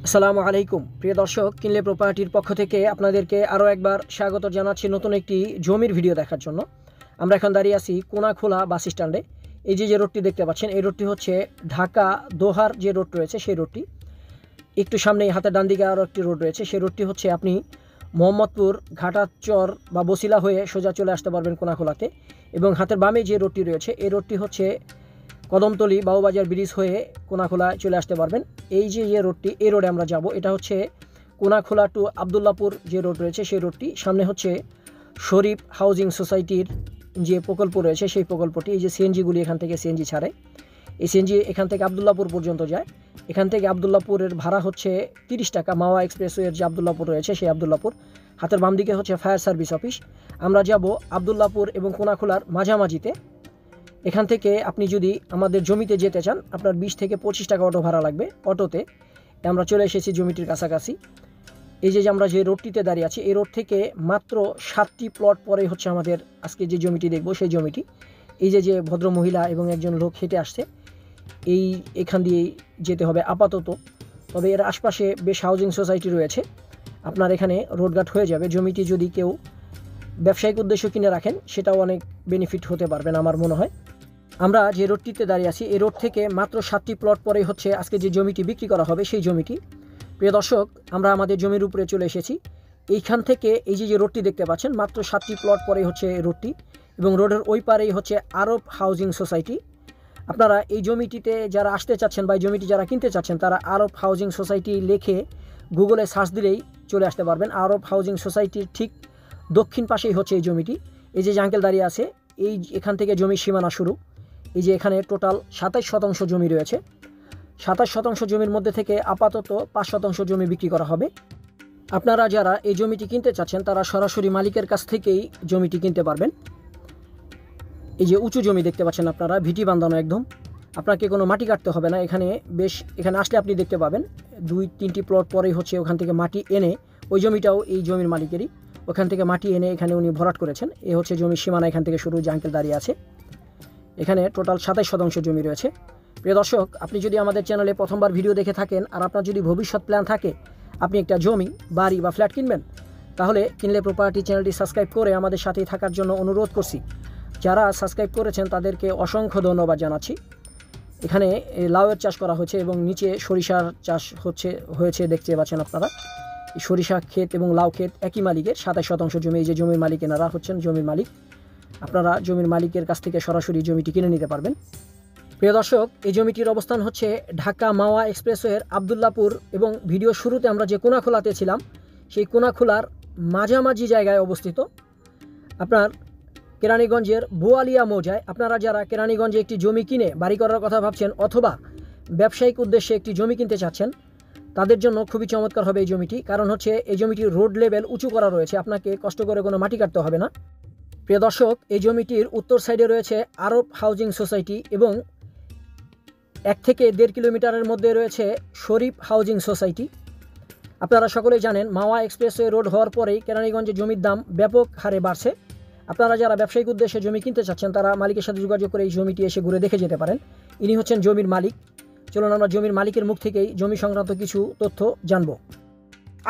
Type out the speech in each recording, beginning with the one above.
আসসালামু আলাইকুম প্রিয় দর্শক, কিনলে প্রপার্টির পক্ষ থেকে আপনাদেরকে আরও একবার স্বাগত জানাচ্ছি নতুন একটি জমির ভিডিও দেখার জন্য। আমরা এখন দাঁড়িয়ে আছি কোনাখোলা বাস স্ট্যান্ডে। এই যে রোডটি দেখতে পাচ্ছেন, এই রোডটি হচ্ছে ঢাকা দোহার যে রোড রয়েছে সেই রোডটি। একটু সামনেই হাতের ডান দিকে আরও একটি রোড রয়েছে, সেই রোডটি হচ্ছে আপনি মোহাম্মদপুর ঘাটাচর বা বসিলা হয়ে সোজা চলে আসতে পারবেন কোনাখোলাতে। এবং হাতের বামে যে রোডটি রয়েছে এই রোডটি হচ্ছে কদমতলী বাউবাজার ব্রিজ হয়ে কোনাখোলায় চলে আসতে পারবেন। এই যে রোডটি, এই রোডে আমরা যাব। এটা হচ্ছে কোনাখোলা টু আবদুল্লাপুর যে রোড রয়েছে সেই রোডটি। সামনে হচ্ছে শরীফ হাউজিং সোসাইটির যে প্রকল্প রয়েছে সেই প্রকল্পটি। এই যে সিএনজিগুলি এখান থেকে সিএনজি ছাড়ে, এই সিএনজি এখান থেকে আবদুল্লাপুর পর্যন্ত যায়। এখান থেকে আবদুল্লাপুরের ভাড়া হচ্ছে 30 টাকা। মাওয়া এক্সপ্রেসওয়ের যে আবদুল্লাপুর রয়েছে সেই আবদুল্লাপুর। হাতের বাম দিকে হচ্ছে ফায়ার সার্ভিস অফিস। আমরা যাব আবদুল্লাপুর এবং কোনাখোলার মাঝামাঝিতে। এখান থেকে আপনি যদি আমাদের জমিতে যেতে চান, আপনার 20 থেকে 25 টাকা অটো ভাড়া লাগবে। অটোতে আমরা চলে এসেছি জমিটির কাছাকাছি। এই যে আমরা যে রোডটিতে দাঁড়িয়ে আছি, এই রোড থেকে মাত্র 7টি প্লট পরে হচ্ছে আমাদের আজকে যে জমিটি দেখব সেই জমিটি। এই যে ভদ্র মহিলা এবং একজন লোক হেঁটে আসছে, এখান দিয়েই যেতে হবে আপাতত। তবে এর আশপাশে বেশ হাউজিং সোসাইটি রয়েছে, আপনার এখানে রোডঘাট হয়ে যাবে। জমিটি যদি কেউ ব্যবসায়িক উদ্দেশ্য কিনে রাখেন সেটাও অনেক বেনিফিট হতে পারবেন আমার মনে হয়। আমরা যে রোডটিতে দাঁড়িয়ে আছি, এই রোড থেকে মাত্র 7টি প্লট পরে হচ্ছে আজকে যে জমিটি বিক্রি করা হবে সেই জমিটি। প্রিয় দর্শক, আমরা আমাদের জমির উপরে চলে এসেছি। এইখান থেকে এই যে রোডটি দেখতে পাচ্ছেন, মাত্র 7টি প্লট পরে হচ্ছে রোডটি। এবং রোডের ওই পারেই হচ্ছে আরব হাউজিং সোসাইটি। আপনারা এই জমিটিতে যারা আসতে চাচ্ছেন বা এই জমিটি যারা কিনতে চাচ্ছেন, তারা আরব হাউজিং সোসাইটি লিখে গুগলে সার্চ দিলেই চলে আসতে পারবেন। আরব হাউজিং সোসাইটির ঠিক দক্ষিণ পাশেই হচ্ছে এই জমিটি। এই যে আঙ্কেল দাঁড়িয়ে আছে, এখান থেকে জমির সীমানা শুরু। এই যে এখানে টোটাল 27 শতাংশ জমি রয়েছে। 27 শতাংশ জমির মধ্যে থেকে আপাতত 5 শতাংশ জমি বিক্রি করা হবে। আপনারা যারা এই জমিটি কিনতে চাচ্ছেন তারা সরাসরি মালিকের কাছ থেকেই জমিটি কিনতে পারবেন। এই যে উঁচু জমি দেখতে পাচ্ছেন আপনারা, ভিটি বাঁধানো একদম, আপনাকে কোনো মাটি কাটতে হবে না। এখানে আসলে আপনি দেখতে পাবেন 2-3টি প্লট পরেই হচ্ছে ওখান থেকে মাটি এনে, ওই জমিটাও এই জমির মালিকেরই, ওখান থেকে মাটি এনে এখানে উনি ভরাট করেছেন। এ হচ্ছে জমির সীমানা, এখান থেকে শুরু। যে আঙ্কেল দাঁড়িয়ে আছে, এখানে টোটাল 27 শতাংশ জমি রয়েছে। প্রিয় দর্শক, আপনি যদি আমাদের চ্যানেলে প্রথমবার ভিডিও দেখে থাকেন আর আপনার যদি ভবিষ্যৎ প্ল্যান থাকে আপনি একটা জমি, বাড়ি বা ফ্ল্যাট কিনবেন, তাহলে কিনলে প্রপার্টি চ্যানেলটি সাবস্ক্রাইব করে আমাদের সাথেই থাকার জন্য অনুরোধ করছি। যারা সাবস্ক্রাইব করেছেন তাদেরকে অসংখ্য ধন্যবাদ জানাচ্ছি। এখানে লাউয়ের চাষ করা হয়েছে এবং নিচে সরিষার চাষ হয়েছে দেখতে পাচ্ছেন আপনারা। সরিষা ক্ষেত এবং লাউ ক্ষেত একই মালিকের, 27 শতাংশ জমি। এই যে জমির মালিক এনারা হচ্ছেন জমির মালিক। আপনারা জমির মালিকের কাছ থেকে সরাসরি জমিটি কিনে নিতে পারবেন। প্রিয় দর্শক, এই জমিটির অবস্থান হচ্ছে ঢাকা মাওয়া এক্সপ্রেসওয়ের আবদুল্লাপুর। এবং ভিডিও শুরুতে আমরা যে কোনাখোলাতে ছিলাম সেই কোনাখোলার মাঝামাঝি জায়গায় অবস্থিত। আপনার কেরানীগঞ্জের বোয়ালিয়া মৌজায় আপনারা যারা কেরানীগঞ্জে একটি জমি কিনে বাড়ি করার কথা ভাবছেন অথবা ব্যবসায়িক উদ্দেশ্যে একটি জমি কিনতে চাচ্ছেন, তাদের জন্য খুবই চমৎকার হবে এই জমিটি। কারণ হচ্ছে এই জমিটির রোড লেভেল উঁচু করা রয়েছে, আপনাকে কষ্ট করে কোনো মাটি কাটতে হবে না। প্রিয় দর্শক, এই জমিটির উত্তর সাইডে রয়েছে আরব হাউজিং সোসাইটি এবং 1 থেকে 1.5 কিলোমিটারের মধ্যে রয়েছে শরীফ হাউজিং সোসাইটি। আপনারা সকলেই জানেন, মাওয়া এক্সপ্রেসওয়ে রোড হওয়ার পরেই কেরানীগঞ্জে জমির দাম ব্যাপক হারে বাড়ছে। আপনারা যারা ব্যবসায়িক উদ্দেশ্যে জমি কিনতে চাচ্ছেন তারা মালিকের সাথে যোগাযোগ করে এই জমিটি এসে ঘুরে দেখে যেতে পারেন। ইনি হচ্ছেন জমির মালিক। চলুন আমরা জমির মালিকের মুখ থেকেই জমি সংক্রান্ত কিছু তথ্য জানবো।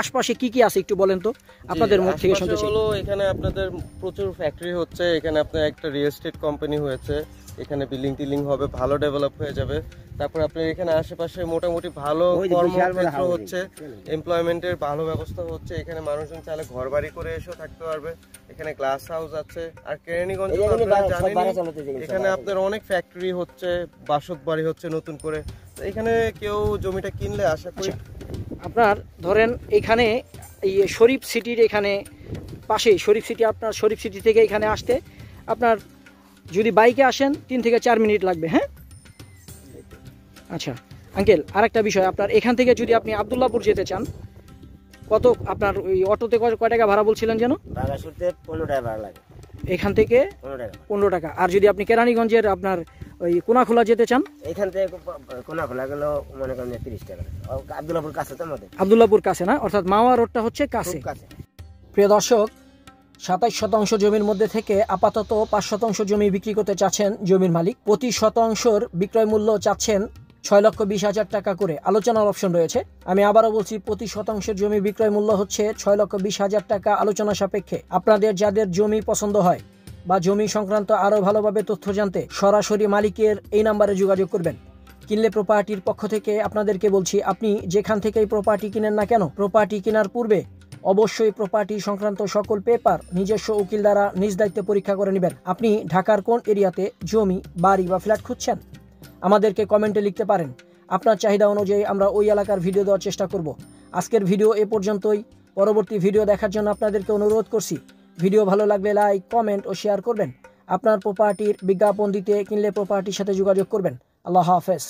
আশপাশে কি আছে একটু বলেন তো, আপনাদের মুখ থেকে শুনতে চাই। এখানে আপনাদের প্রচুর ফ্যাক্টরি হচ্ছে, এখানে আপনার একটা রিয়েল এস্টেট কোম্পানি হয়েছে, এখানে বিল্ডিং হবে, ভালো ডেভেলপ হয়ে যাবে। তারপর আপনার এখানে আশেপাশে মোটামুটি ভালো কর্মক্ষেত্র হচ্ছে, এমপ্লয়মেন্টের ভালো ব্যবস্থা হচ্ছে। এখানে মানুষজন চাইলে ঘর বাড়ি করে এসেও থাকতে পারবে। এখানে গ্লাস হাউস আছে। আর কেরানীগঞ্জে এখানে আপনার অনেক ফ্যাক্টরি হচ্ছে, বাসত বাড়ি হচ্ছে নতুন করে। এখানে কেউ জমিটা কিনলে আশা করি আপনার ধরেন এখানে এই শরীফ সিটির এখানে পাশেই শরীফ সিটি, আপনার শরীফ সিটি থেকে এখানে আসতে আপনার যদি বাইকে আসেন 3 থেকে 4 মিনিট লাগবে। হ্যাঁ, আচ্ছা আঙ্কেল, আরেকটা বিষয়, আপনার এখান থেকে যদি আপনি আবদুল্লাপুর যেতে চান, কত আপনার ওই অটোতে কয় টাকা ভাড়া বলছিলেন যেন? 15 টাকা ভাড়া লাগে এখান থেকে, 15 টাকা। আর যদি আপনি কেরানীগঞ্জের আপনার ওই কোনাখোলা যেতে চান, এখান থেকে কোনাখোলা গেল মনে করেন 30 টাকা। আবদুল্লাপুর কাছে তো আমাদের, আবদুল্লাপুর কাছে না, অর্থাৎ মাওয়া রোডটা হচ্ছে কাছে। প্রিয় দর্শক, 27 শতাংশ জমির মধ্যে থেকে আপাতত 5 শতাংশ জমি বিক্রি করতে চাচ্ছেন জমির মালিক। প্রতি শতাংশর বিক্রয় মূল্য চাচ্ছেন 6,20,000 টাকা করে আলোচনার অপশন রয়েছে। আমি আবারও বলছি, প্রতি শতাংশের জমি বিক্রয় মূল্য হচ্ছে 6,20,000 টাকা আলোচনা সাপেক্ষে। আপনাদের যাদের জমি পছন্দ হয় বা জমি সংক্রান্ত আরও ভালোভাবে তথ্য জানতে সরাসরি মালিকের এই নাম্বারে যোগাযোগ করবেন। কিনলে প্রপার্টির পক্ষ থেকে আপনাদেরকে বলছি, আপনি যেখান থেকেই প্রপার্টি কিনেন না কেন, প্রপার্টি কেনার পূর্বে অবশ্যই প্রপার্টি সংক্রান্ত সকল পেপার নিজস্ব উকিল দ্বারা নিজ দায়িত্বে পরীক্ষা করে নেবেন। আপনি ঢাকার কোন এরিয়াতে জমি, বাড়ি বা ফ্ল্যাট খুঁজছেন, আমাদেরকে কমেন্টে লিখতে পারেন। আপনার চাহিদা অনুযায়ী আমরা ওই এলাকার ভিডিও দেওয়ার চেষ্টা করব। আজকের ভিডিও এ পর্যন্তই। পরবর্তী ভিডিও দেখার জন্য আপনাদেরকে অনুরোধ করছি, ভিডিও ভালো লাগলে লাইক, কমেন্ট ও শেয়ার করবেন। আপনার প্রপার্টির বিজ্ঞাপন দিতে কিনলে প্রপার্টির সাথে যোগাযোগ করবেন। আল্লাহ হাফেজ।